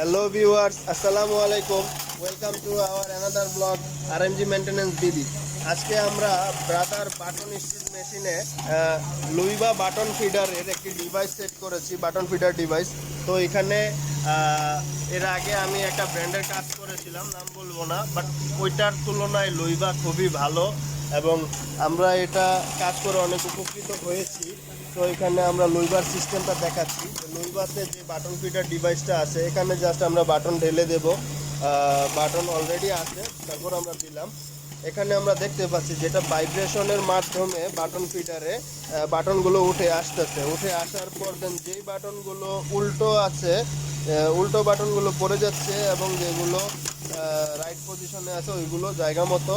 Hello viewers, Assalamu alaikum. Welcome to our another vlog RMG Maintenance BD. আজকে আমরা brother button still মেশিনে লুইভা button ফিডারের একটি device set করেছি, button feeder device. তো এখানে এর আগে আমি একটা ব্র্যান্ডের কাজ করেছিলাম, নাম বলবো না, বাট ওইটার তুলনায় লুইভা খুবই ভালো এবং আমরা এটা কাজ করে অনেক উপকৃত হয়েছি। তো এখানে আমরা লুইভার সিস্টেমটা দেখাচ্ছি। লুইভাতে যে বাটন ফিডার ডিভাইসটা আছে, এখানে জাস্ট আমরা বাটন ঢেলে দেব। বাটন অলরেডি আছে, তারপর আমরা দিলাম। এখানে আমরা দেখতে পাচ্ছি যেটা ভাইব্রেশনের মাধ্যমে বাটন ফিডারে বাটনগুলো উঠে আসতেছে। উঠে আসার পর দেন যেই বাটনগুলো উল্টো আছে, উল্টো বাটনগুলো পড়ে যাচ্ছে এবং যেগুলো রাইট পজিশনে আছে ওইগুলো জায়গা মতো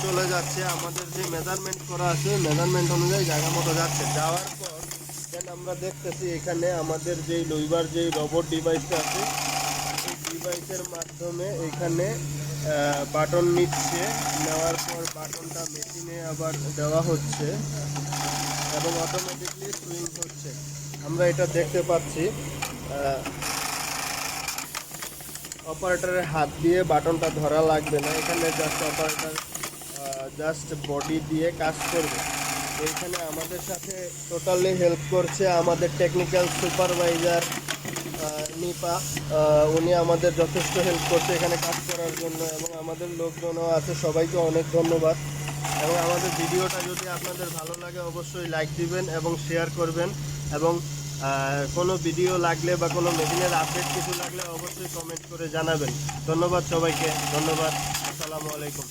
চলে যাচ্ছে। আমাদের যে মেজারমেন্ট করা আছে মেজারমেন্ট অনুযায়ী জায়গা মতো যাচ্ছে। যাওয়ার পর দেন আমরা দেখতেছি এখানে আমাদের যেই লুইভার যেই রোবট ডিভাইসটা আছে, এই ডিভাইসের মাধ্যমে এখানে বাটন নিচ্ছে। নেওয়ার পর বাটনটা মেশিনে আবার দেওয়া হচ্ছে এবং অটোমেটিকলি সুইং হচ্ছে। আমরা এটা দেখতে পাচ্ছি। অপারেটরের হাত দিয়ে বাটনটা ধরা লাগবে না, এখানে জাস্ট অপারেটর জাস্ট বডি দিয়ে কাজ করবে। এইখানে আমাদের সাথে টোটালি হেল্প করছে আমাদের টেকনিক্যাল সুপারভাইজার নিপা। উনি আমাদের যথেষ্ট হেল্প করছে এখানে কাজ করার জন্য এবং আমাদের লোকজনও আছে, সবাইকে অনেক ধন্যবাদ। এবং আমাদের ভিডিওটা যদি আপনাদের ভালো লাগে অবশ্যই লাইক দিবেন এবং শেয়ার করবেন এবং কোনো ভিডিও লাগলে বা কোনো মেশিনের আপডেট কিছু লাগলে অবশ্যই কমেন্ট করে জানাবেন। ধন্যবাদ সবাইকে, ধন্যবাদ। আসসালামু আলাইকুম।